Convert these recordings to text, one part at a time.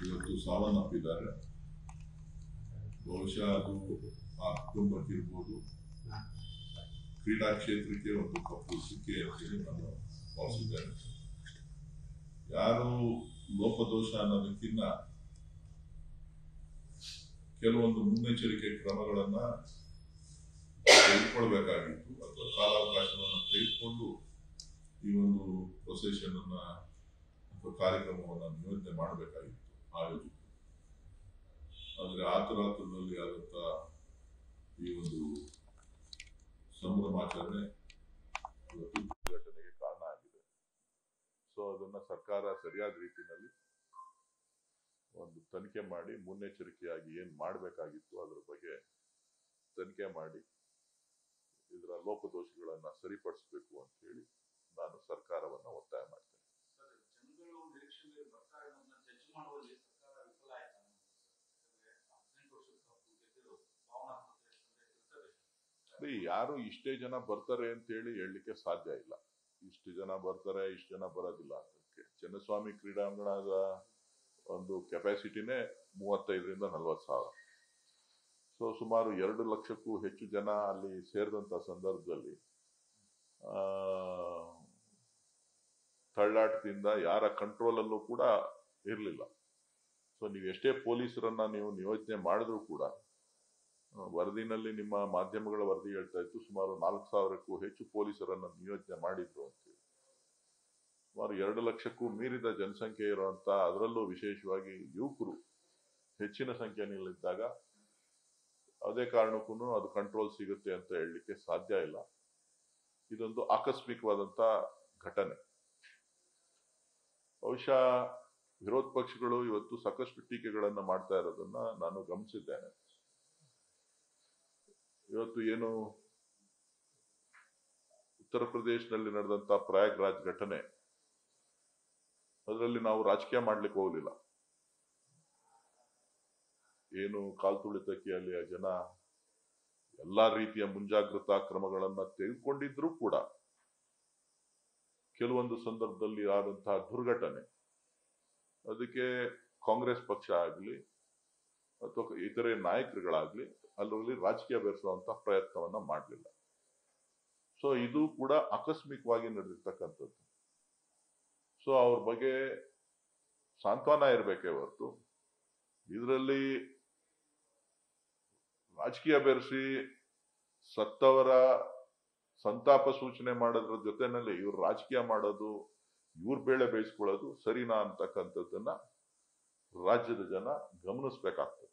ಇವತ್ತು ಸಾವನ್ನಪ್ಪಿದ್ದಾರೆ. ಬಹುಶಃ ಅದು ಆ ಕುಟುಂಬಕ್ಕಿರ್ಬೋದು, ಕ್ರೀಡಾ ಕ್ಷೇತ್ರಕ್ಕೆ ಒಂದು ಕಪ್ಪು ಸಿಕ್ಕೆ ಅಂತೇಳಿ ನಾನು ಭಾವಿಸಿದ್ದೇನೆ. ಯಾರು ಲೋಪದೋಷ ಅನ್ನೋದಕ್ಕಿಂತ ಕೆಲವೊಂದು ಮುನ್ನೆಚ್ಚರಿಕೆ ಕ್ರಮಗಳನ್ನ ತೆಗೆದುಕೊಳ್ಬೇಕಾಗಿತ್ತು ಅಥವಾ ಕಾಲಾವಕಾಶವನ್ನು ತೆಗೆದುಕೊಂಡು ಈ ಒಂದು ಪ್ರೊಸೆಷನ್ ಅನ್ನ ಅಥವಾ ಕಾರ್ಯಕ್ರಮವನ್ನು ನಿಯೋಜನೆ ಮಾಡಬೇಕಾಗಿತ್ತು ಆಯೋಜಕರು. ಆದರೆ ಆತುರಾತುರದಲ್ಲಿ ಆದಂತ ಈ ಒಂದು ಸಂಭ್ರಮಾಚರಣೆ ಇವತ್ತು ಘಟನೆಗೆ ಕಾರಣ ಆಗಿದೆ. ಸೊ ಅದನ್ನ ಸರ್ಕಾರ ಸರಿಯಾದ ರೀತಿಯಲ್ಲಿ ಒಂದು ತನಿಖೆ ಮಾಡಿ ಮುನ್ನೆಚ್ಚರಿಕೆಯಾಗಿ ಏನ್ ಮಾಡಬೇಕಾಗಿತ್ತು ಅದರ ಬಗ್ಗೆ ತನಿಖೆ ಮಾಡಿ ಇದರ ಲೋಪದೋಷಗಳನ್ನ ಸರಿಪಡಿಸಬೇಕು ಅಂತ ಹೇಳಿ ನಾನು ಸರ್ಕಾರವನ್ನ ಒತ್ತಾಯ ಮಾಡ್ತೇನೆ. ಯಾರು ಇಷ್ಟೇ ಜನ ಬರ್ತಾರೆ ಅಂತ ಹೇಳಿ ಹೇಳಲಿಕ್ಕೆ ಸಾಧ್ಯ ಇಲ್ಲ. ಇಷ್ಟು ಜನ ಬರ್ತಾರೆ, ಇಷ್ಟು ಜನ ಬರೋದಿಲ್ಲ ಅಂತ. ಚಿನ್ನಸ್ವಾಮಿ ಕ್ರೀಡಾಂಗಣದ ಒಂದು ಕೆಪಾಸಿಟಿನೇ 35,000 ರಿಂದ 40,000. ಸೊ ಸುಮಾರು 2 ಲಕ್ಷಕ್ಕೂ ಹೆಚ್ಚು ಜನ ಅಲ್ಲಿ ಸೇರಿದಂತ ಸಂದರ್ಭದಲ್ಲಿ ತಳ್ಳಾಟದಿಂದ ಯಾರ ಕಂಟ್ರೋಲ್ ಅಲ್ಲೂ ಕೂಡ ಇರಲಿಲ್ಲ. ಸೊ ನೀವು ಎಷ್ಟೇ ಪೊಲೀಸರನ್ನ ನೀವು ನಿಯೋಜನೆ ಮಾಡಿದ್ರು ಕೂಡ ವರದಿನಲ್ಲಿ ನಿಮ್ಮ ಮಾಧ್ಯಮಗಳ ವರದಿ ಹೇಳ್ತಾ ಇತ್ತು ಸುಮಾರು 4,000ಕ್ಕೂ ಹೆಚ್ಚು ಪೊಲೀಸರನ್ನ ನಿಯೋಜನೆ ಮಾಡಿದ್ರು ಅಂತೇಳಿ. ಸುಮಾರು 2 ಲಕ್ಷಕ್ಕೂ ಮೀರಿದ ಜನಸಂಖ್ಯೆ ಇರುವಂತ, ಅದರಲ್ಲೂ ವಿಶೇಷವಾಗಿ ಯುವಕರು ಹೆಚ್ಚಿನ ಸಂಖ್ಯೆಯಲ್ಲಿದ್ದಾಗ ಅದೇ ಕಾರಣಕ್ಕೂ ಅದು ಕಂಟ್ರೋಲ್ ಸಿಗುತ್ತೆ ಅಂತ ಹೇಳಲಿಕ್ಕೆ ಸಾಧ್ಯ ಇಲ್ಲ. ಇದೊಂದು ಆಕಸ್ಮಿಕವಾದಂತ ಘಟನೆ. ಬಹುಶಃ ವಿರೋಧ ಪಕ್ಷಗಳು ಇವತ್ತು ಸಾಕಷ್ಟು ಟೀಕೆಗಳನ್ನ ಮಾಡ್ತಾ ಇರೋದನ್ನ ನಾನು ಗಮನಿಸಿದ್ದೇನೆ. ಇವತ್ತು ಏನು ಉತ್ತರ ಪ್ರದೇಶದಲ್ಲಿ ನಡೆದಂತ ಪ್ರಯಾಗ್ರಾಜ್ ಘಟನೆ, ಅದರಲ್ಲಿ ನಾವು ರಾಜಕೀಯ ಮಾಡ್ಲಿಕ್ಕೆ ಹೋಗಲಿಲ್ಲ. ಏನು ಕಾಲ್ತುಳಿತಕ್ಕೆ ಅಲ್ಲಿ ಆ ಜನ ಎಲ್ಲಾ ರೀತಿಯ ಮುಂಜಾಗ್ರತಾ ಕ್ರಮಗಳನ್ನ ತೆಗೆದುಕೊಂಡಿದ್ರು ಕೂಡ ಕೆಲವೊಂದು ಸಂದರ್ಭದಲ್ಲಿ ಆದಂತಹ ದುರ್ಘಟನೆ, ಅದಕ್ಕೆ ಕಾಂಗ್ರೆಸ್ ಪಕ್ಷ ಆಗ್ಲಿ ಅಥವಾ ಇತರೆ ನಾಯಕರುಗಳಾಗ್ಲಿ ಅದರಲ್ಲಿ ರಾಜಕೀಯ ಬೆರೆಸುವಂತ ಪ್ರಯತ್ನವನ್ನ ಮಾಡಲಿಲ್ಲ. ಸೊ ಇದು ಕೂಡ ಆಕಸ್ಮಿಕವಾಗಿ ನಡೆದಿರ್ತಕ್ಕಂಥದ್ದು. ಸೊ ಅವ್ರ ಬಗ್ಗೆ ಸಾಂತ್ವನ ಇರಬೇಕೇ ಹೊರತು ಇದರಲ್ಲಿ ರಾಜಕೀಯ ಬೆರೆಸಿ ಸತ್ತವರ ಸಂತಾಪ ಸೂಚನೆ ಮಾಡೋದ್ರ ಜೊತೆನಲ್ಲಿ ಇವ್ರು ರಾಜಕೀಯ ಮಾಡೋದು, ಇವ್ರ ಬೇಳೆ ಬೇಯಿಸ್ಕೊಳ್ಳೋದು ಸರಿನಾ ಅಂತಕ್ಕಂಥದ್ದನ್ನ ರಾಜ್ಯದ ಜನ ಗಮನಿಸ್ಬೇಕಾಗ್ತದೆ.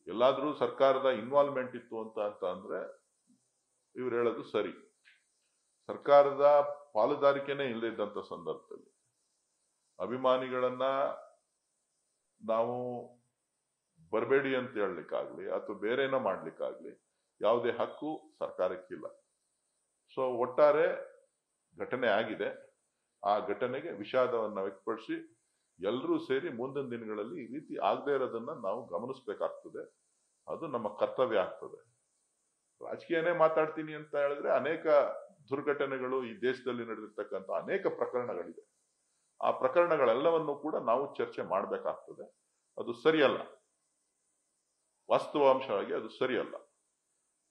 ಎಲ್ಲಾದ್ರೂ ಸರ್ಕಾರದ ಇನ್ವಾಲ್ವ್ಮೆಂಟ್ ಇತ್ತು ಅಂತ ಅಂದ್ರೆ ಇವ್ರು ಹೇಳೋದು ಸರಿ. ಸರ್ಕಾರದ ಪಾಲುದಾರಿಕೆನೇ ಇಲ್ಲದೆ ಇದ್ದಂತ ಸಂದರ್ಭದಲ್ಲಿ ಅಭಿಮಾನಿಗಳನ್ನ ನಾವು ಬರಬೇಡಿ ಅಂತ ಹೇಳಲಿಕ್ಕಾಗ್ಲಿ ಅಥವಾ ಬೇರೆನೋ ಮಾಡ್ಲಿಕ್ಕಾಗ್ಲಿ ಯಾವುದೇ ಹಕ್ಕು ಸರ್ಕಾರಕ್ಕಿಲ್ಲ. ಸೊ ಒಟ್ಟಾರೆ ಘಟನೆ ಆಗಿದೆ. ಆ ಘಟನೆಗೆ ವಿಷಾದವನ್ನ ವ್ಯಕ್ತಪಡಿಸಿ ಎಲ್ಲರೂ ಸೇರಿ ಮುಂದಿನ ದಿನಗಳಲ್ಲಿ ಈ ರೀತಿ ಆಗದೆ ಇರೋದನ್ನ ನಾವು ಗಮನಿಸಬೇಕಾಗ್ತದೆ. ಅದು ನಮ್ಮ ಕರ್ತವ್ಯ ಆಗ್ತದೆ. ರಾಜಕೀಯನೇ ಮಾತಾಡ್ತೀನಿ ಅಂತ ಹೇಳಿದ್ರೆ ಅನೇಕ ದುರ್ಘಟನೆಗಳು ಈ ದೇಶದಲ್ಲಿ ನಡೆದಿರ್ತಕ್ಕಂಥ ಅನೇಕ ಪ್ರಕರಣಗಳಿದೆ. ಆ ಪ್ರಕರಣಗಳೆಲ್ಲವನ್ನು ಕೂಡ ನಾವು ಚರ್ಚೆ ಮಾಡಬೇಕಾಗ್ತದೆ. ಅದು ಸರಿಯಲ್ಲ, ವಾಸ್ತವಾಂಶವಾಗಿ ಅದು ಸರಿಯಲ್ಲ.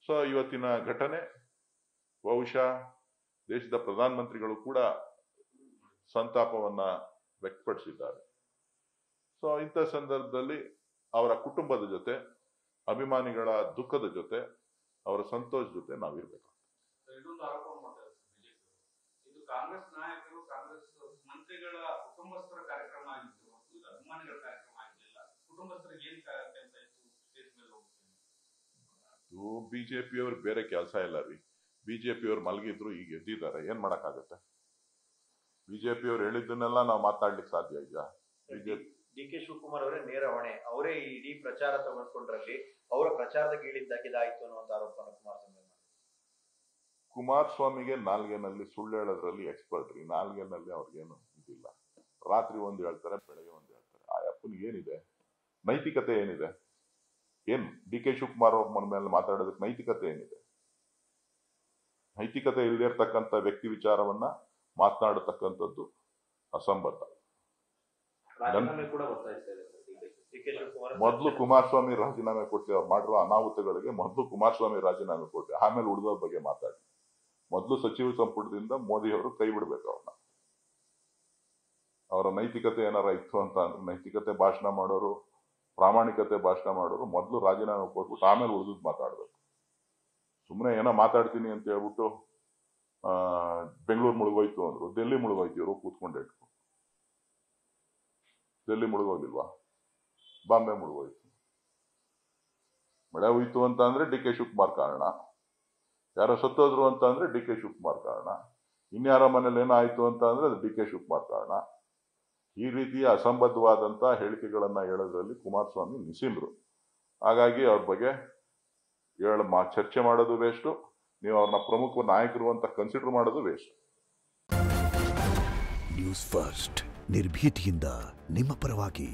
ಸೊ ಇವತ್ತಿನ ಘಟನೆ ಬಹುಶಃ ದೇಶದ ಪ್ರಧಾನಮಂತ್ರಿಗಳು ಕೂಡ ಸಂತಾಪವನ್ನ ವ್ಯಕ್ತಪಡಿಸಿದ್ದಾರೆ. ಸೊ ಇಂಥ ಸಂದರ್ಭದಲ್ಲಿ ಅವರ ಕುಟುಂಬದ ಜೊತೆ, ಅಭಿಮಾನಿಗಳ ದುಃಖದ ಜೊತೆ, ಅವರ ಸಂತೋಷ ಜೊತೆ ನಾವಿರ್ಬೇಕು. ಕಾಂಗ್ರೆಸ್ ನಾಯಕರು, ಕಾಂಗ್ರೆಸ್ ಮಂತ್ರಿಗಳ ಕುಟುಂಬಸ್ಥರ ಕಾರ್ಯಕ್ರಮ ಆಗಿತ್ತು, ಅಭಿಮಾನಿಗಳ ಕಾರ್ಯಕ್ರಮ ಆಗಿರಲಿಲ್ಲ. ಕುಟುಂಬಸ್ಥರಿಗೆ ಏನ್ ಕೆಲಸ ಇತ್ತು ಸ್ಟೇಜ್ ಮೇಲೆ ಹೋಗ್ತೀನಿ? ಅದು ಬಿಜೆಪಿಯವ್ರು ಬೇರೆ ಕೆಲಸ ಇಲ್ಲ ರೀ. ಬಿಜೆಪಿಯವ್ರು ಮಲಗಿದ್ರು, ಈಗ ಎದ್ದಿದ್ದಾರೆ, ಏನ್ ಮಾಡಕ್ಕಾಗತ್ತೆ? ಬಿಜೆಪಿಯವ್ರು ಹೇಳಿದ್ದನ್ನೆಲ್ಲ ನಾವು ಮಾತಾಡ್ಲಿಕ್ಕೆ ಸಾಧ್ಯ ಈಗ? ಡಿ.ಕೆ. ಶಿವಕುಮಾರ್ ಅವರೇ ನೇರ ಹೊಣೆ, ಅವರೇ ಇಡೀ ಪ್ರಚಾರ ತಗೊಂಡ್ಕೊಂಡ್ರಲ್ಲಿ ಅವರ ಪ್ರಚಾರದ ಗೀಳಿದ್ದಾಗಿದಾಯ್ತು ಅನ್ನುವಂತ ಆರೋಪವನ್ನು ಕುಮಾರಸ್ವಾಮಿಗೆ ನಾಲ್ಗೆನಲ್ಲಿ ಸುಳ್ಳು ಹೇಳೋದ್ರಲ್ಲಿ ಎಕ್ಸ್ಪರ್ಟ್ ರೀ. ನಾಲ್ಗೆನಲ್ಲಿ ಅವ್ರಿಗೇನು ಇದಿಲ್ಲ. ರಾತ್ರಿ ಒಂದು ಹೇಳ್ತಾರೆ, ಬೆಳಗ್ಗೆ ಒಂದು ಹೇಳ್ತಾರೆ. ಆ ಅಪ್ಪನಿಗೆ ಏನಿದೆ ನೈತಿಕತೆ? ಏನಿದೆ? ಏನ್ ಡಿ.ಕೆ. ಶಿವಕುಮಾರ್ ಅವ್ರ ಮನ ಮೇಲೆ ಮಾತಾಡೋದಕ್ಕೆ ನೈತಿಕತೆ ಏನಿದೆ? ನೈತಿಕತೆ ಇಲ್ಲದೆ ಇರ್ತಕ್ಕಂಥ ವ್ಯಕ್ತಿ ವಿಚಾರವನ್ನ ಮಾತನಾಡತಕ್ಕಂಥದ್ದು ಅಸಂಬದ್ಧ. ರಾಜೀನಾಮೆ ಕೂಡ ಒತ್ತಾಯಿಸ್ತಾ ಇದೆ ಡಿ ಕೆ ಶಿವಕುಮಾರ್ ಮೊದಲು ಕುಮಾರಸ್ವಾಮಿ ರಾಜೀನಾಮೆ ಕೊಡ್ತೀವಿ, ಅವ್ರು ಮಾಡಿರುವ ಅನಾಹುತಗಳಿಗೆ ಮೊದಲು ಕುಮಾರಸ್ವಾಮಿ ರಾಜೀನಾಮೆ ಕೊಡ್ತೀವಿ, ಆಮೇಲೆ ಉಳಿದವ್ರ ಬಗ್ಗೆ ಮಾತಾಡಿ. ಮೊದಲು ಸಚಿವ ಸಂಪುಟದಿಂದ ಮೋದಿ ಅವರು ಕೈ ಬಿಡ್ಬೇಕು ಅವ್ರನ್ನ. ಅವರ ನೈತಿಕತೆ ಏನಾರ ಇತ್ತು ಅಂತ ಅಂದ್ರೆ, ನೈತಿಕತೆ ಭಾಷಣ ಮಾಡೋರು, ಪ್ರಾಮಾಣಿಕತೆ ಭಾಷಣ ಮಾಡೋರು ಮೊದಲು ರಾಜೀನಾಮೆ ಕೊಟ್ಬಿಟ್ಟು ಆಮೇಲೆ ಉಳಿದು ಮಾತಾಡ್ಬೇಕು. ಸುಮ್ಮನೆ ಏನೋ ಮಾತಾಡ್ತೀನಿ ಅಂತ ಹೇಳ್ಬಿಟ್ಟು ಬೆಂಗಳೂರು ಮುಳುಗೋಯ್ತು ಅಂದ್ರು, ಡೆಲ್ಲಿ ಮುಳುಗೋಯ್ತು, ಇವರು ಕೂತ್ಕೊಂಡೆ ಇಟ್ಕೊ. ಡೆಲ್ಲಿ ಮುಳುಗೋಗಿಲ್ವಾ? ಬಾಂಬೆ ಮುಳುಗೋಯ್ತು. ಮಳೆ ಹೋಯ್ತು ಅಂತ ಅಂದ್ರೆ ಡಿ ಕೆ ಶಿವಕುಮಾರ್ ಕಾರಣ, ಯಾರೋ ಸತ್ತೋದ್ರು ಅಂತ ಅಂದ್ರೆ ಡಿ ಕೆ ಶಿವಕುಮಾರ್ ಕಾರಣ, ಇನ್ಯಾರ ಮನೇಲಿ ಏನೋ ಆಯ್ತು ಅಂತ ಅಂದ್ರೆ ಅದು ಡಿ ಕೆ ಶಿವಕುಮಾರ್ ಕಾರಣ. ಈ ರೀತಿಯ ಅಸಂಬದ್ಧವಾದಂತ ಹೇಳಿಕೆಗಳನ್ನ ಹೇಳೋದ್ರಲ್ಲಿ ಕುಮಾರಸ್ವಾಮಿ ನಿಸಿಂದ್ರು. ಹಾಗಾಗಿ ಅವ್ರ ಬಗ್ಗೆ ಚರ್ಚೆ ಮಾಡೋದು ವೇಸ್ಟು, ನೀವು ಅವ್ರನ್ನ ಪ್ರಮುಖ ನಾಯಕರು ಅಂತ ಕನ್ಸಿಡರ್ ಮಾಡೋದು ವೇಸ್ಟ್. ನ್ಯೂಸ್ ಫಸ್ಟ್ ನಿರ್ಭೀತಿಯಿಂದ ನಿಮ್ಮ ಪರವಾಗಿ.